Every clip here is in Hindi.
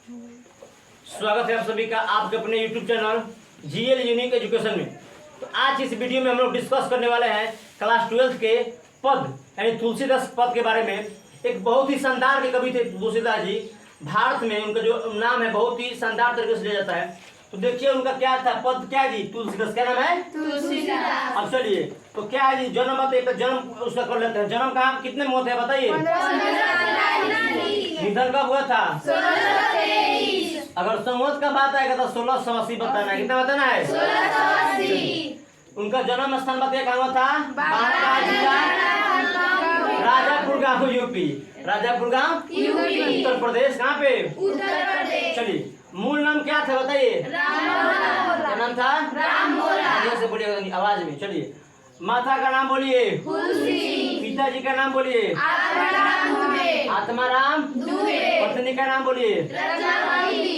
स्वागत है आप सभी का आपके अपने YouTube channel GL unique education में। तो आज इस वीडियो में हम लोग डिस्कस करने वाले हैं क्लास 12 के पद यानी तुलसीदास पद के बारे में। एक बहुत ही शानदार के कवि थे तुलसीदास जी। भारत में उनका जो नाम है बहुत ही शानदार तरीके से लिया जाता है। तो देखिए उनका क्या था पद, क्या जी? तुलसीदास। क्या नाम है? तुलसीदास। अब चलिए तो क्या है जी? जन्म मत एक जन्म उसका कर लेते हैं। जन्म कहाँ कितने में होते हैं बताइए? निधन कब हुआ था? 1623। अगर संवत का बात आएगा तो 1680 बताना है। कितना बताना है? 1680। उनका जन्म स्थान बताइए कहाँ हुआ था? बांका जिला, राजापुर गांव यूपी। राजापुर गांव यूपी, उत्तर प्रदेश। कहाँ पे? उत्तर प्रदेश। चलिए मूल नाम क्या था बताइए? क्या नाम था? राममोहन। से बोलिए आवाज में। चलिए माता का नाम बोलिए? पिताजी का नाम बोलिए? आत्माराम दुबे। पत्नी का नाम बोलिए?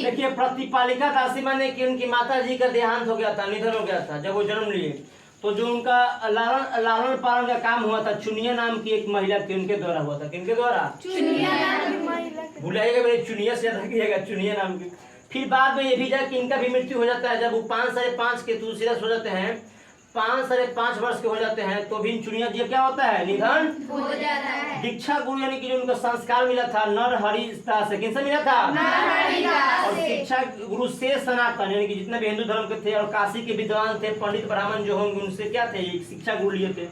देखिए प्रतिपालिका दासी माने कि उनकी माता जी का देहांत हो गया था, निधन हो गया था जब वो जन्म लिए। तो जो उनका लालन पालन का काम हुआ था चुनिया नाम की एक महिला थी, उनके द्वारा हुआ था। किनके द्वारा? भुलाइएगा मेरे, चुनिया से याद रखिएगा, चुनिया नाम की। फिर बाद में ये भी जाए कि इनका भी मृत्यु हो जाता है जब वो 5 साढ़े 5 के तुलसीदास हो जाते हैं, 5 साढ़े 5 वर्ष के हो जाते हैं। तो भी चुनिया जी क्या होता है? निधन हो जाता है। दीक्षा गुरु यानी कि जो उनका संस्कार मिला था नरहरि दास से, किनसे मिला था? नरहरि दास। और शिक्षा गुरु से सनातन यानी कि जितने भी हिंदू धर्म के थे और काशी के विद्वान थे, पंडित ब्राह्मण जो होंगे उनसे क्या थे? शिक्षा गुरु लिए थे।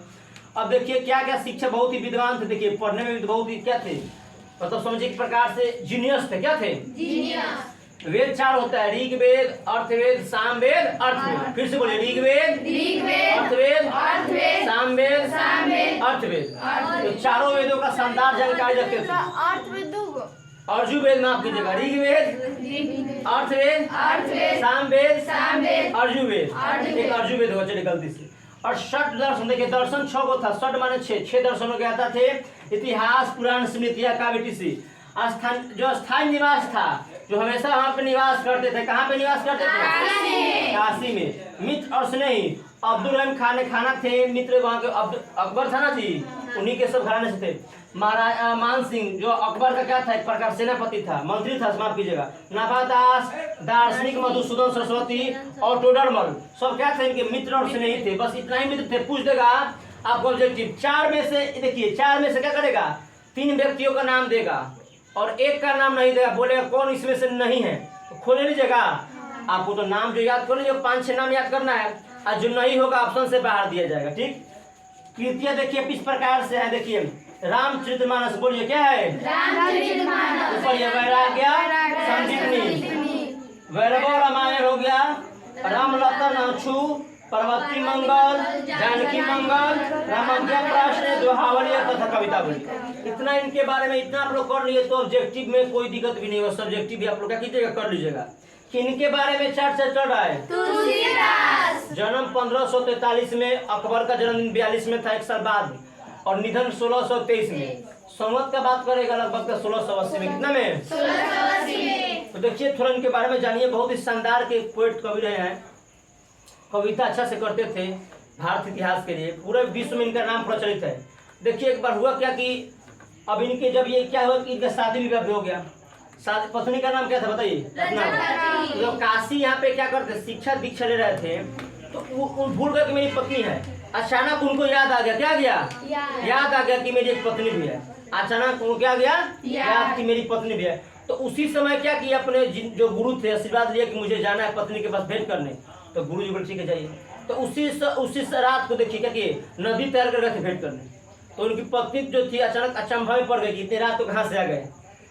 अब देखिए क्या क्या शिक्षा, बहुत ही विद्वान थे। देखिए पढ़ने में भी बहुत ही क्या थे, मतलब समझिए एक प्रकार से जीनियस थे। क्या थे? जीनियस। वेद 4 होता है, ऋग्वेद, अर्थवेद, सामवेद, अर्थवेद। फिर से बोलिए ऋग्वेद, अर्थवेद, सामवेद, अर्थवेद। तो चारों वेदों का शानदार जानकारी रखते थे। अर्जुवेद माफ कीजिएगा, ऋग्वेद, अर्थवेद, सामवेद, अर्जुवेद। एक अर्जुवेद हो चलिए गलती से। और षट दर्शन, देखिए दर्शन 6 को था, षट माने 6 दर्शनों के आता थे। इतिहास, पुराण, स्मृतियां, काव्य, टीसी। स्थान जो स्थायी निवास था, जो हमेशा वहाँ पे निवास करते थे। कहाँ पे निवास करते थे? काशी में। मित्र और स्नेही अब्दुल रहीम खाना थे मित्र वहाँ के। अकबर था ना जी, उन्हीं के सब घराने से थे। महाराजा मान सिंह जो अकबर का क्या था, एक प्रकार सेनापति था, मंत्री था, माफ कीजिएगा। नाभादास, दार्शनिक मधुसूदन सरस्वती और टोडरमल सब क्या थे? इनके मित्र और स्नेही थे। बस इतना ही मित्र थे। पूछ देगा आपको ऑब्जेक्टिव 4 में से, देखिए 4 में से क्या करेगा? 3 व्यक्तियों का नाम देगा और एक का नाम नहीं देगा। बोलेगा कौन इसमें से नहीं है, तो खोले लीजिएगा। आपको तो नाम जो याद कर लीजिए, 5-6 नाम याद करना है और जो नहीं होगा ऑप्शन से बाहर दिया जाएगा। ठीक। कृतियां देखिए किस प्रकार से है। देखिए रामचरितमानस, बोलिए क्या है? रामचरितमानस। वैराग्य संजीवनी, वैरव रामायण हो गया, रामलखन अछु, पर्वती मंगल, जानकी मंगल, रामाज्ञा प्रश्न, दोहावली तथा कविता बोली। इतना इनके बारे में इतना आप लोग कर लिए तो ऑब्जेक्टिव में कोई दिक्कत भी नहीं होगा। सब्जेक्टिव भी आप लोग क्या कीजिएगा, कर लीजिएगा। किनके बारे में चर्चा चल रहा है? तुलसीदास। जन्म 1543 में, अकबर का जन्मदिन 42 में था, 1 साल बाद, और निधन 1623 में। संवत का बात करेगा लगभग 1680 में। कितना में? 1680 में। तो देखिए थोड़ा इनके बारे में जानिए। बहुत ही शानदार के पोएट कवि रहे हैं, कविता अच्छा से करते थे भारत इतिहास के लिए। पूरे विश्व में इनका नाम प्रचलित है। देखिए एक बार हुआ क्या कि अब इनके जब ये क्या हुआ कि इनका शादी विवाह हो गया। पत्नी का नाम क्या था बताइए? रत्नावती। तो काशी यहाँ पे क्या करते, शिक्षा दीक्षा ले रहे थे, तो वो भूल गए कि मेरी पत्नी है। अचानक उनको याद आ गया। क्या गया? याद आ गया कि मेरी एक पत्नी भी है। अचानक उनको क्या गया? याद कि मेरी पत्नी भी है। तो उसी समय क्या किया, अपने जो गुरु थे आशीर्वाद लिया कि मुझे जाना है पत्नी के पास भेंट करने। तो गुरु जी बोले ठीक है जाइए। तो उसी रात को देखिए क्या किए, नदी तैयार कर गए थे भेंट करने। तो उनकी पत्नी जो थी अचानक अचंभा में पड़ गई कि इतनी रात तो कहाँ से आ गए।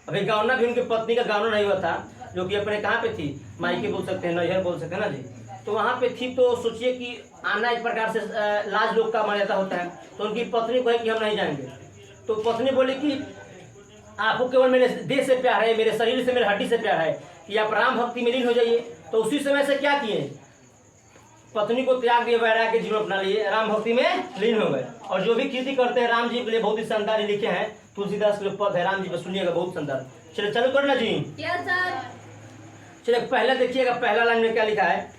अभी गावना भी उनकी पत्नी का गावना नहीं हुआ था, जो कि अपने कहाँ पे थी, मायके बोल सकते हैं, नैहर बोल सकते हैं ना जी। तो वहाँ पे थी। तो सोचिए कि आना एक प्रकार से लाज लोग का मर्यादा होता है। तो उनकी पत्नी कहे कि हम नहीं जाएंगे। तो पत्नी बोली कि आपको केवल मेरे देह से प्यार है, मेरे शरीर से, मेरे हड्डी से प्यार है, कि आप राम भक्ति में लीन हो जाइए। तो उसी समय से क्या किए, पत्नी को त्याग दिए, वैराग्य जीवन अपना लिए, राम भक्ति में लीन हो गए। और जो भी कीर्ति करते हैं राम जी के लिए बहुत ही शानदार लिखे हैं। तुलसीदास के पद है राम जी पर, सुनिएगा बहुत शानदार। चलिए चालू करना जी। चलिए पहले देखिएगा, पहला लाइन में क्या लिखा है?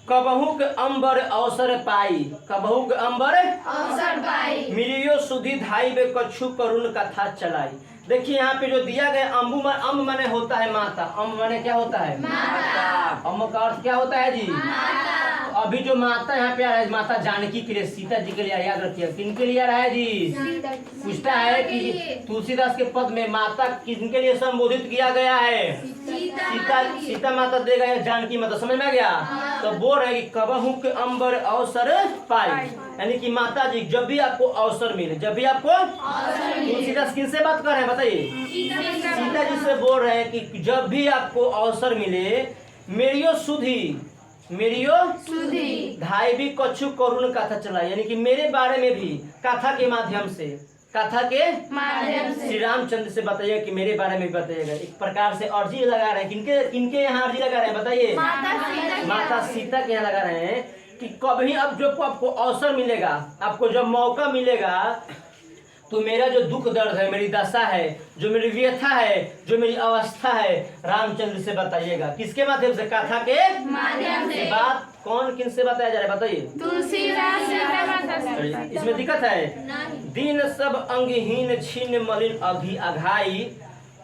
कबहू के अंबर अवसर पाई, कबहू के अंबर अवसर पाई, मिलियो सुधि धाई बे कछु करुण कथा चलाई। देखिए यहाँ पे जो दिया गया अम्ब माने होता है माता। अम्ब माने क्या होता है? माता। अम्ब का अर्थ क्या होता है जी? माता। तो अभी जो माता यहाँ पे आ रहा है माता जानकी के लिए, सीता जी के लिए, याद रखिए। किन के लिए आ रहा है जी? पूछता है कि तुलसीदास के पद में माता किनके लिए संबोधित किया गया है? सीता माता देगा या जानकी माता, समझ में आ गया? तो बोल रहे कि कबहू के अंबर अवसर पाई, यानी कि माता जी जब भी आपको अवसर मिले, जब भी आपको तुलसीदास किनसे बात कर रहे हैं बताइए? सीता जी से बोल रहे हैं कि जब भी आपको अवसर मिले मेरियो सुधी धाई भी कछु करुण कथा चलाए, यानी कि मेरे बारे में भी कथा के माध्यम से श्री रामचंद्र से बताइए कि मेरे बारे में बताइएगा। एक प्रकार से अर्जी लगा रहे हैं। किनके यहाँ अर्जी लगा रहे हैं बताइए? माता सीता के यहाँ लगा रहे हैं कि कभी अब जो आपको अवसर मिलेगा, आपको जब मौका मिलेगा, तो मेरा जो दुख दर्द है, मेरी दशा है, जो मेरी व्यथा है, जो मेरी अवस्था है, रामचंद्र से बताइएगा। किसके माध्यम से? कथा के माध्यम से। बात कौन किन से बताया जा रहा है बताइए? तुलसीदास। इसमें दिक्कत है? दीन सब अंगहीन छीन मलिन अघी अघाई,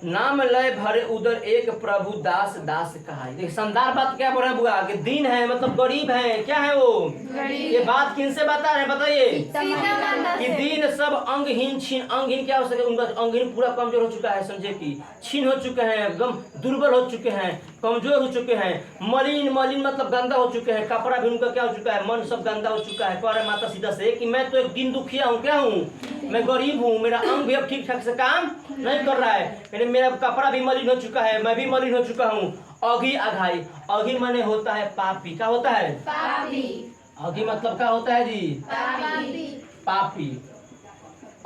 नाम लय भरे उदर एक प्रभु दास दास कहाई। शानदार बात क्या बोल रहे हैं बुआ? कि दीन है मतलब गरीब है, क्या है वो? ये बात किन से बता रहे हैं बताइए? कि दीन सब अंगहीन छीन, अंगहीन क्या हो सके? उनका अंगहीन पूरा कमजोर हो चुका है, समझे कि छीन हो चुके हैं, एकदम दुर्बल हो चुके हैं, कमजोर हो चुके हैं। मलिन मतलब गंदा हो चुके हैं, कपड़ा भी उनका क्या हो चुका है? मन सब गंदा हो चुका है। कह रहे माता सीता से कि मैं तो एक दिन दुखिया हूँ, क्या हूँ? मैं गरीब हूँ, मेरा अंग भी अब ठीक ठाक से काम नहीं कर रहा है, मेरा कपड़ा भी मलिन हो चुका है, मैं भी मलिन हो चुका हूँ। अघी अघाई, अघी माने होता है पापी। क्या होता है? पापी। अघी मतलब क्या होता है जी? पापी।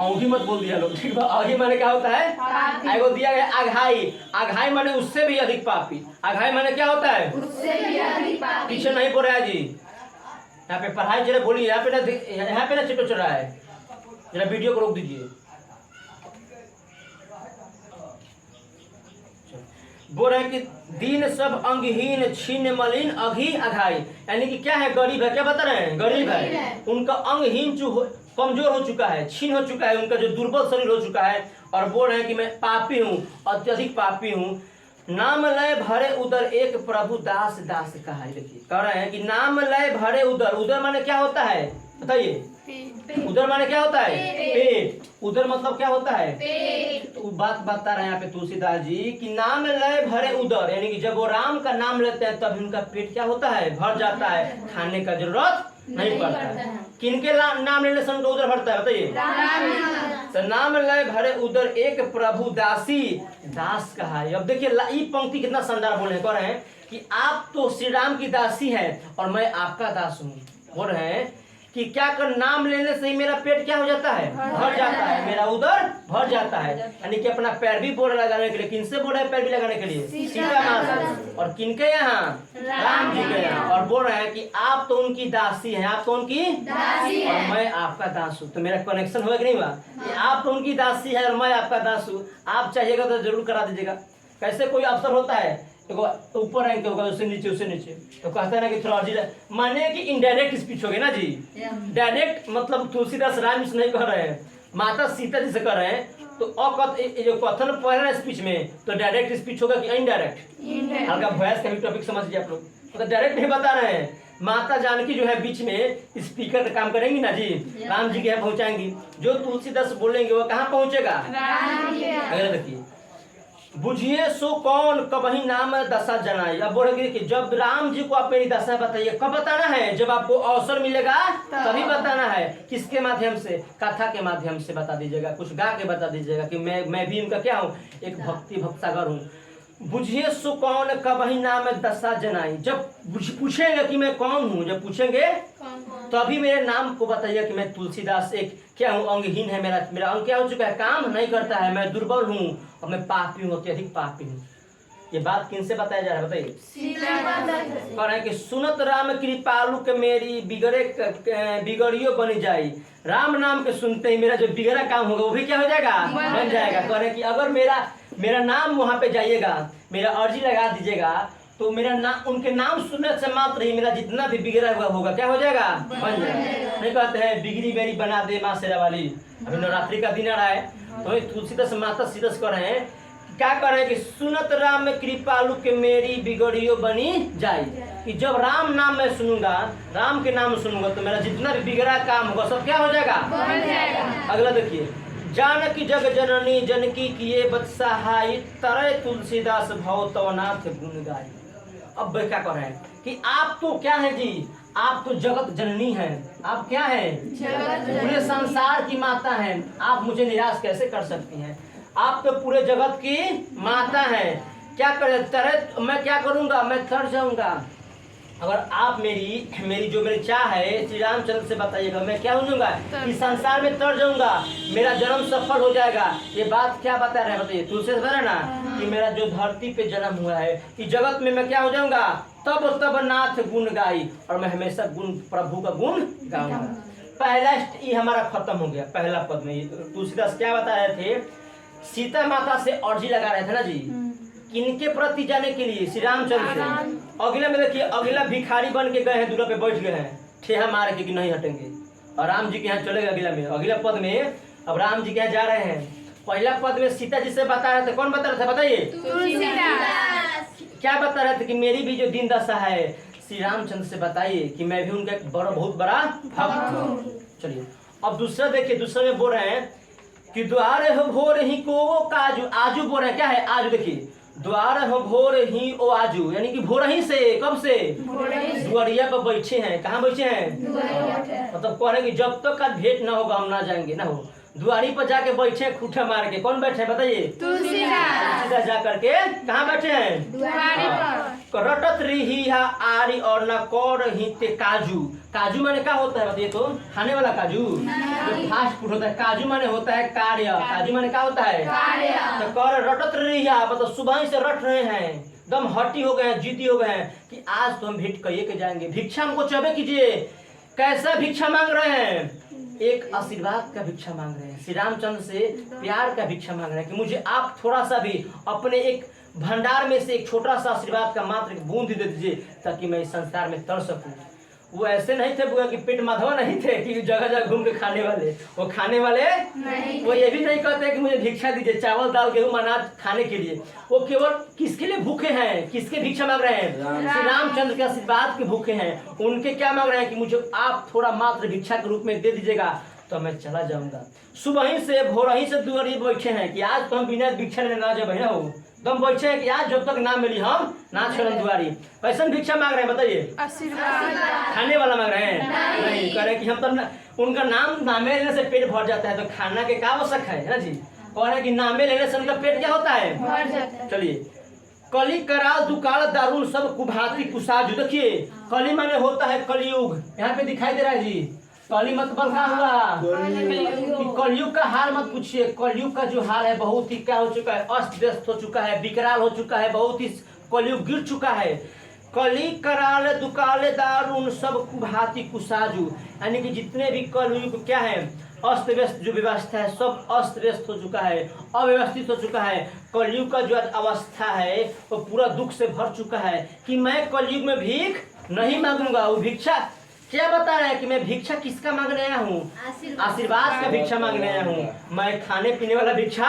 औंधी मत बोल दिया लोग, ठीक है? अघी माने क्या होता है? आगे दिया गया अघाई। अघाई माने उससे भी अधिक पापी। अघाई माने क्या होता है? उससे भी अधिक पापी। पीछे नहीं बोल रहा है जी, यहाँ पे पढ़ाई जरा बोलिए। यहाँ पे ना चिटो चल रहा है, जरा वीडियो को रोक दीजिए। बोल रहे हैं कि दीन सब अंगहीन छीन मलिन अघी अघाई, यानी कि क्या है? गरीब है। क्या बता रहे हैं? गरीब है। उनका अंगहीन जो कमजोर हो चुका है, छीन हो चुका है, उनका जो दुर्बल शरीर हो चुका है। और बोल रहे हैं कि मैं पापी हूँ, अत्यधिक पापी हूँ। नाम लय भरे उदर एक प्रभु दास दास कहाई। देखिए कह रहे हैं कि नाम लय भरे उदर। उदर माने क्या होता है बताइए? उदर माने क्या होता है? पेट। उदर मतलब क्या होता है? पेट। तो बात बता रहे हैं यहाँ पे तुलसीदास जी कि नाम लय भरे उदर, यानी कि जब वो राम का नाम लेते हैं तब उनका पेट क्या होता है? भर जाता है, खाने का जरूरत नहीं पड़ता है। किनके नाम लेने से उनका उदर भरता है बताइए? तो नाम लय भरे उदर एक प्रभु दासी दास कहा है। अब देखिए ये पंक्ति कितना शानदार बोल रहे हैं। कह रहे हैं कि आप तो श्री राम की दासी है और मैं आपका दास हूँ। बोल रहे हैं कि क्या कर नाम लेने से ही मेरा पेट क्या हो जाता है? भर जाता है, मेरा उदर भर जाता है। यानी कि अपना पैर भी बोल लगाने के लिए, किनसे बोल रहे हैं पैर भी लगाने के लिए? सीता माँ से। और किनके यहाँ? राम जी के यहाँ। और बोल रहे हैं कि आप तो उनकी दासी हैं, आप तो उनकी दासी और मैं आपका दास हूँ। तो मेरा कनेक्शन हुआ कि नहीं हुआ? आप तो उनकी दासी है और मैं आपका दास हूँ। आप चाहिएगा तो जरूर करा दीजिएगा। कैसे कोई अवसर होता है तो ऊपर रैंक होगा, उससे नीचे, तो कहता है ना कि थोड़ा अर्जी माने कि इनडायरेक्ट स्पीच हो गई ना जी। डायरेक्ट मतलब तुलसीदास राम से नहीं कह रहे हैं, माता सीता जी से कह रहे हैं। तो जो कथन पढ़ रहे हैं स्पीच में, तो डायरेक्ट स्पीच होगा कि इनडायरेक्ट? हल्का वॉइस का भी टॉपिक समझ लीजिए आप लोग। तो डायरेक्ट नहीं बता रहे हैं। माता जानकी जो है बीच में स्पीकर का काम करेंगी ना जी, राम जी के यहाँ पहुंचाएंगी। जो तुलसीदास बोलेंगे वो कहाँ पहुंचेगा? अगर देखिए बुझिए सो कौन कबही नाम दशा जनाई। अब बोलेंगे कि जब राम जी को आप मेरी दशा बताइए। कब बताना है? जब आपको अवसर मिलेगा तभी बताना है। किसके माध्यम से? कथा के माध्यम से बता दीजिएगा, कुछ गा के बता दीजिएगा कि मैं भी इनका क्या हूँ? एक भक्त सागर हूँ। बुझिए सो कौन कबही नाम दशा जनाई। जब पूछेंगे कि मैं कौन हूँ, जब पूछेंगे तभी मेरे नाम को बताइए कि मैं तुलसीदास एक क्या हूँ? अंगहीन है, मेरा अंग क्या हो चुका है? काम नहीं करता है, मैं दुर्बल हूँ और मैं पापी हूँ, अत्यधिक पापी हूँ। ये बात किन से बताया जा रहा है बताइए? कह रहे हैं कि सुनत राम कृपालु के मेरी बिगड़ियो बन जाई। राम नाम के सुनते ही मेरा जो बिगड़ा काम होगा वो भी क्या हो जाएगा? बन जाएगा। कह रहे हैं कि अगर मेरा नाम वहाँ पे जाइएगा, मेरा अर्जी लगा दीजिएगा, तो मेरा नाम, उनके नाम सुनने से मात्र ही मेरा जितना भी बिगड़ा हुआ होगा क्या हो जाएगा? बन जाएगा। नहीं कहते हैं बिगड़ी मेरी बना दे माँ शेरा वाली। अभी नवरात्रि का दिन आ रहा है, तो तुलसीदास माता सीता से कह रहे हैं, क्या कर रहे हैं कि सुनत राम में कृपालु के मेरी बिगड़ियो बनी जाए, कि जब राम नाम मैं सुनूंगा, राम के नाम सुनूंगा तो मेरा जितना भी बिगड़ा काम होगा सब क्या हो जाएगा, बन जाएगा। अगला देखिए, जानकी जग जननी जनकी किए बत्सहाई तरय तुलसीदास भव तवनाथ गुण गाई। अब क्या कर रहे हैं कि आप तो क्या है जी, आप तो जगत जननी हैं, आप क्या है, पूरे संसार की माता हैं, आप मुझे निराश कैसे कर सकती हैं, आप तो पूरे जगत की माता हैं, क्या करें तरह मैं क्या करूंगा, मैं तर जाऊंगा। अगर आप मेरी जो मेरी चाह है श्री रामचंद्र से बताइएगा, मैं क्या हो जाऊंगा, इस संसार में तर जाऊंगा, मेरा जन्म सफल हो जाएगा। ये बात क्या बता रहे हैं बताइए, तुलसी से बता ना कि मेरा जो धरती पे जन्म हुआ है इस जगत में मैं क्या हो जाऊंगा, तब नाथ गुण गाई, और मैं हमेशा गुण प्रभु का गुण गाऊंगा। पहला ये हमारा खत्म हो गया। पहला पद में तुलसीदास क्या बता रहे थे, सीता माता से अर्जी लगा रहे थे ना जी, किनके प्रति जाने के लिए, श्री रामचंद्र से। अगला में देखिए, अगला भिखारी बन के गए हैं, दूरा पे बैठ गए हैं ठेहा मार के कि नहीं हटेंगे, और राम जी के यहाँ चले गए। अगला में अगला पद में अब राम जी के यहाँ जा रहे हैं। पहला पद में सीता जी से बता रहे थे, कौन बता रहे थे बताइए, क्या बता रहे थे कि मेरी भी जो दिन दशा है श्री रामचंद्र से बताइए कि मैं भी उनका एक बहुत बड़ा भक्त हूँ। चलिए अब दूसरा देखिए, दूसरे में बोल रहे हैं कि द्वार हो भोर ही को काजू, आजू बोल रहे हैं, क्या है आजू, देखिए द्वार हो भोर ही ओ आजू, यानी कि भोर ही से, कब से, द्वारिया पर बैठे हैं। कहाँ बैठे हैं, मतलब कह रहे हैं कि जब तक का भेंट ना होगा हम ना जाएंगे, ना हो। द्वारी पर जाके बैठे खूठा मार के, कौन बैठे हैं बताइए, तुलसीदास जा करके कहाँ बैठे हैं, द्वारी पर। रटत रही आरी और न कौर ही ते काजू। काजू माने क्या होता है बताइए, तो खाने वाला काजू, जो फास्ट फूड होता है। काजू माने होता है कार्य, काजू माने क्या होता है, तो कर रटत रही, मतलब सुबह से रट रहे हैं, एकदम हटी हो गए हैं, जीती हो गए हैं कि आज तो हम भेंट करिए के जाएंगे, भिक्षा हमको चबे कीजिए। कैसा भिक्षा मांग रहे हैं, एक आशीर्वाद का भिक्षा मांग रहे हैं, श्री रामचंद्र से प्यार का भिक्षा मांग रहे हैं कि मुझे आप थोड़ा सा भी अपने एक भंडार में से एक छोटा सा आशीर्वाद का मात्र एक बूंद दे दीजिए ताकि मैं इस संसार में तर सकूं। वो ऐसे नहीं थे बुआ कि पेट माधवा नहीं थे कि जगह जगह घूम के खाने वाले, वो खाने वाले नहीं। वो ये भी नहीं कहते कि मुझे भिक्षा दीजिए, चावल दाल गेहूं अनाज खाने के लिए। वो केवल किसके लिए भूखे हैं, किसके भिक्षा मांग रहे हैं, श्री रामचंद्र के आशीर्वाद के भूखे हैं। उनके क्या मांग रहे हैं कि मुझे आप थोड़ा मात्र भिक्षा के रूप में दे दीजिएगा तो मैं चला जाऊंगा। सुबह ही से भोर ही से दुआरी बैठे हैं कि आज तो हम बिना भिक्षा लेने ना जाए हो, दम बैठे हैं कि आज जब तक ना मिली हम ना छोड़न दुआरी। कैसन भिक्षा मांग रहे हैं बताइए, आशीर्वाद। खाने वाला मांग रहे हैं नहीं, कह रहे कि हम तो उनका नामे लेने से पेट भर जाता है, तो खाना के क्या आवश्यक है ना जी। कह रहे हैं कि नामे लेने से उनका पेट क्या होता है, भर जाता है। चलिए, कली कराल दुकाल दारुण सब कुभाती कुसाजू। देखिए कली माने होता है कलयुग, यहाँ पे दिखाई दे रहा है जी। कली मतलब क्या हुआ, कलयुग का हाल मत पूछिए। कलयुग का जो हाल है बहुत ही क्या हो चुका है, अस्त व्यस्त हो चुका है, विकराल हो चुका है, बहुत ही कलयुग गिर चुका है। कली कराल दुकाले दारुण सब कुभाती कुसाजू, यानी कि जितने भी कलयुग क्या है अस्त व्यस्त जो व्यवस्था है सब अस्त व्यस्त हो चुका है, अव्यवस्थित हो चुका है। कलयुग का जो अवस्था है वो पूरा दुख से भर चुका है कि मैं कलयुग में भीख नहीं मांगूंगा। वो भिक्षा क्या बता रहा है कि मैं भिक्षा किसका मांगने आया हूँ, आशीर्वाद का भिक्षा मांगने आया हूँ। मैं खाने पीने वाला भिक्षा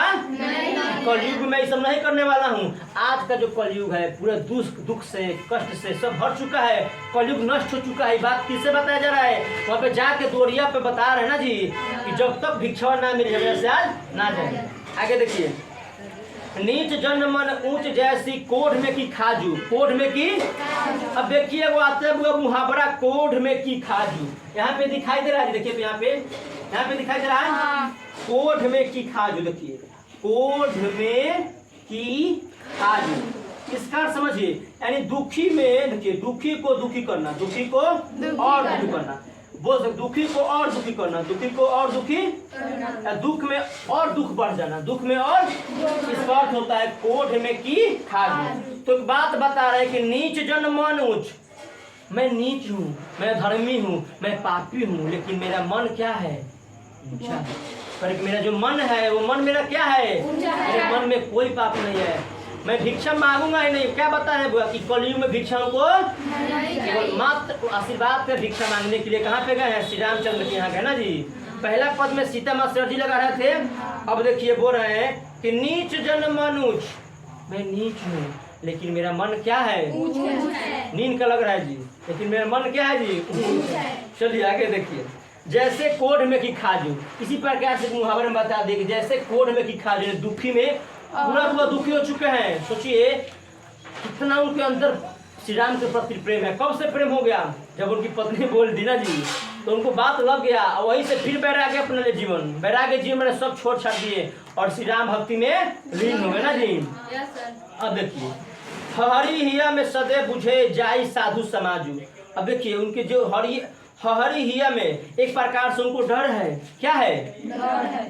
कलयुग में सब नहीं करने वाला हूँ। आज का जो कलयुग है पूरे दुख से कष्ट से सब भर चुका है, कलयुग नष्ट हो चुका है। बात किससे बताया जा रहा है, वहाँ पे जाके दोरिया पे बता रहे हैं ना जी कि जब तक भिक्षा ना मिले हमें से आज ना जाए। आगे देखिए, नीच जन मन ऊंच जैसी कोढ़ में की खाजू, कोढ़ में की। अब देखिए वो आते हैं मुहावरा कोढ़ में की खाजू, यहाँ पे दिखाई दे रहा है। देखिए तो यहाँ पे दिखाई दे रहा है कोढ़ में की खाजू। देखिए कोढ़ में की खाजू, इसका अर्थ समझिए, यानी दुखी में देखिए दुखी को दुखी करना, दुखी को और दुखी करना, बोल सकते दुखी को और दुखी करना, दुखी को और दुखी, दुख में और दुख बढ़ जाना, दुख में और। इसका अर्थ होता है कोढ़ में की खाजू। तो बात बता रहे कि नीच जन मन उच्च, मैं नीच हूँ, मैं धर्मी हूँ, मैं पापी हूँ, लेकिन मेरा मन क्या है, ऊंचा है। पर मेरा जो मन है वो मन मेरा क्या है, मेरे मन में कोई पाप नहीं है। मैं भिक्षा मांगूंगा ही नहीं। क्या बता रहे बुआ कि कलयुग में भिक्षा को केवल मात्र आशीर्वाद पे भिक्षा मांगने के लिए कहाँ पे गए हैं, श्री रामचंद्र के यहाँ गए ना जी। पहला पद में सीता माँ सरजी लगा रहे थे, अब देखिए बोल रहे हैं कि नीच जन मनुज, मैं नीच हूँ लेकिन मेरा मन क्या है, नींद का लग रहा है जी, लेकिन मेरा मन क्या है जी। चलिए आगे देखिए, जैसे कोढ़ में की खाजू, इसी प्रकार से मुहावरे में बता दें कि जैसे कोढ़ में की खाजू, दुखी में पूरा दुखी हो चुके हैं। सोचिए कितना उनके अंदर श्री राम के प्रति प्रेम है। कब से प्रेम हो गया, जब उनकी पत्नी बोल दी ना जी, तो उनको बात लग गया और वहीं से फिर बैराग्य अपने लिए जीवन, वैराग्य जीवन में सब छोड़ छाड़ दिए और श्री राम भक्ति में लीन हो गए ना जी। अब देखिए, हरि हिया में सदैव बुझे जाई साधु समाजू। अब देखिए उनके जो हरि हिया में एक प्रकार से उनको डर है, क्या है,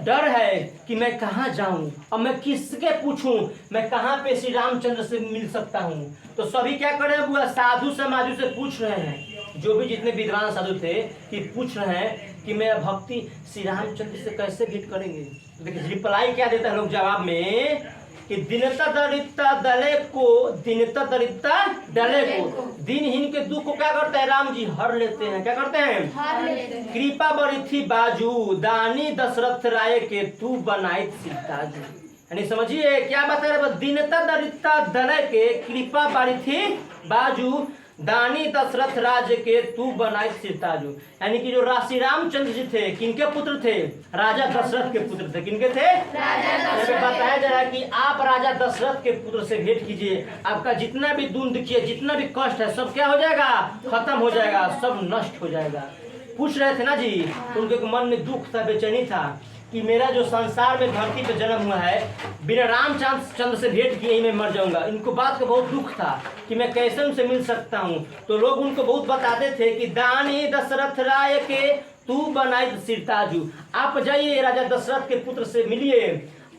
डर है कि मैं कहाँ जाऊं, अब मैं किसके पूछूं, मैं कहाँ पे श्री रामचंद्र से मिल सकता हूँ। तो सभी क्या कर रहे हैं, बुआ साधु समाजू से पूछ रहे हैं, जो भी जितने विद्वान साधु थे कि पूछ रहे हैं कि मैं भक्ति श्री रामचंद्र से कैसे भेंट करेंगे। देखिए रिप्लाई क्या देता है लोग जवाब में कि दिनता दरिद्रता दले को, दिनता दरिद्रता डले को, दिनहीन के दुख को क्या करते हैं राम जी, हर लेते हैं। क्या करते हैं, हर लेते हैं। कृपा बड़ी थी बाजू, दानी दशरथ राय के तू बनाई सीताजू। यानी समझिए क्या बता रहे, दिनता दरिद्रता दले के कृपा बड़ी थी बाजू, दानी दशरथ राज्य के तू बनाई सीताजू। यानी कि जो श्री रामचंद्र जी थे किनके पुत्र थे, राजा दशरथ के पुत्र थे। किनके थे, बताया जा रहा है कि आप राजा दशरथ के पुत्र से भेंट कीजिए, आपका जितना भी दुख है, जितना भी कष्ट है, सब क्या हो जाएगा, खत्म हो जाएगा, सब नष्ट हो जाएगा। पूछ रहे थे ना जी, तो उनके मन में दुख था, बेचैनी था कि मेरा जो संसार में धरती पे जन्म हुआ है, बिना रामचंद्र से भेंट किए ही मैं मर जाऊंगा। इनको बात का बहुत दुख था कि मैं कैसे उनसे मिल सकता हूँ। तो लोग उनको बहुत बताते थे कि दानी दशरथ राय के तू बनाई सीताजू, आप जाइए राजा दशरथ के पुत्र से मिलिए,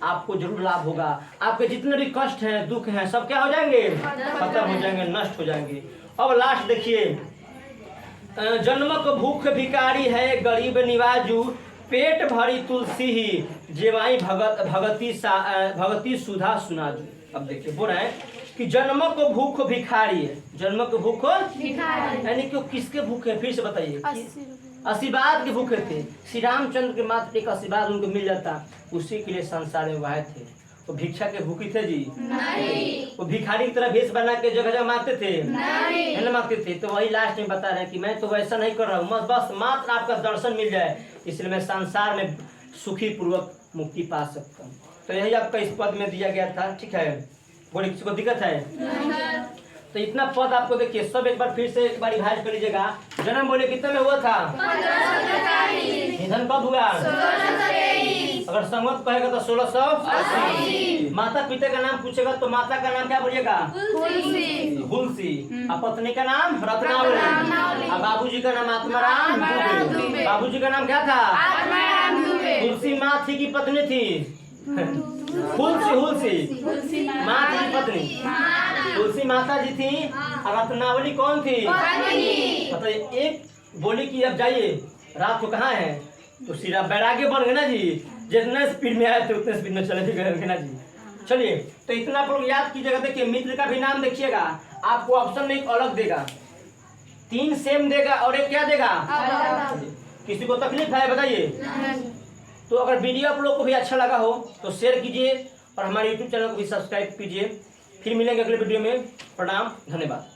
आपको जरूर लाभ होगा, आपके जितने भी कष्ट हैं, दुख हैं, सब क्या हो जाएंगे, खत्म हो जाएंगे, नष्ट हो जाएंगे। अब लास्ट देखिए, जन्मक भूख भिकारी है गरीब निवाजू, पेट भरी तुलसी ही जेवाई भगती सुधा सुनाजू। अब देखिए बोल रहे हैं कि जन्म को भूख भिखारी है, जन्म को भूख यानी कि किसके भूखे, फिर से बताइए, आशीर्वाद के भूखे थे। श्री रामचंद्र के मात्र एक आशीर्वाद उनको मिल जाता, उसी के लिए संसार में आए थे। वो भिक्षा के भूखी थे जी, नहीं। वो भिखारी की तरह भेष बना के जगह जगह मांगते थे, नहीं मांगते थे। तो वही लास्ट में बता रहे हैं कि मैं तो वैसा नहीं कर रहा हूँ, बस मात्र आपका दर्शन मिल जाए, इसलिए मैं संसार में सुखी पूर्वक मुक्ति पा सकता हूँ। तो यही आपका इस पद में दिया गया था, ठीक है। बोले किसी को दिक्कत है? तो इतना पद आपको देखिए, सब एक बार फिर से एक बार रिवाइज कर लीजिएगा। जन्म बोले कितने में हुआ था, निधन कब हुआ, अगर संवत कहेगा तो 1680। माता पिता का नाम पूछेगा तो माता का नाम क्या बोलिएगा, हुलसी। और पत्नी का नाम रत्नावली, और बाबूजी का नाम आत्माराम दुबे। बाबूजी का नाम क्या था, तुलसी माँ थी की पत्नी थी, हुलसी माँ थी पत्नी, तुलसी माता जी थी, और रत्नावली कौन थी, मतलब एक बोली कि अब जाइए रात को कहाँ है, तो सीधा बैराग्य बन गए ना जी, जितना स्पीड में आए थे उतने स्पीड में चले भी गए ना जी। चलिए तो इतना आप लोग याद कीजिएगा। देखिए मित्र का भी नाम देखिएगा, आपको ऑप्शन में एक अलग देगा, 3 सेम देगा और एक क्या देगा, किसी को तकलीफ है बताइए। तो अगर वीडियो आप लोग को भी अच्छा लगा हो तो शेयर कीजिए और हमारे YouTube चैनल को भी सब्सक्राइब कीजिए। फिर मिलेंगे अगले वीडियो में। प्रणाम, धन्यवाद।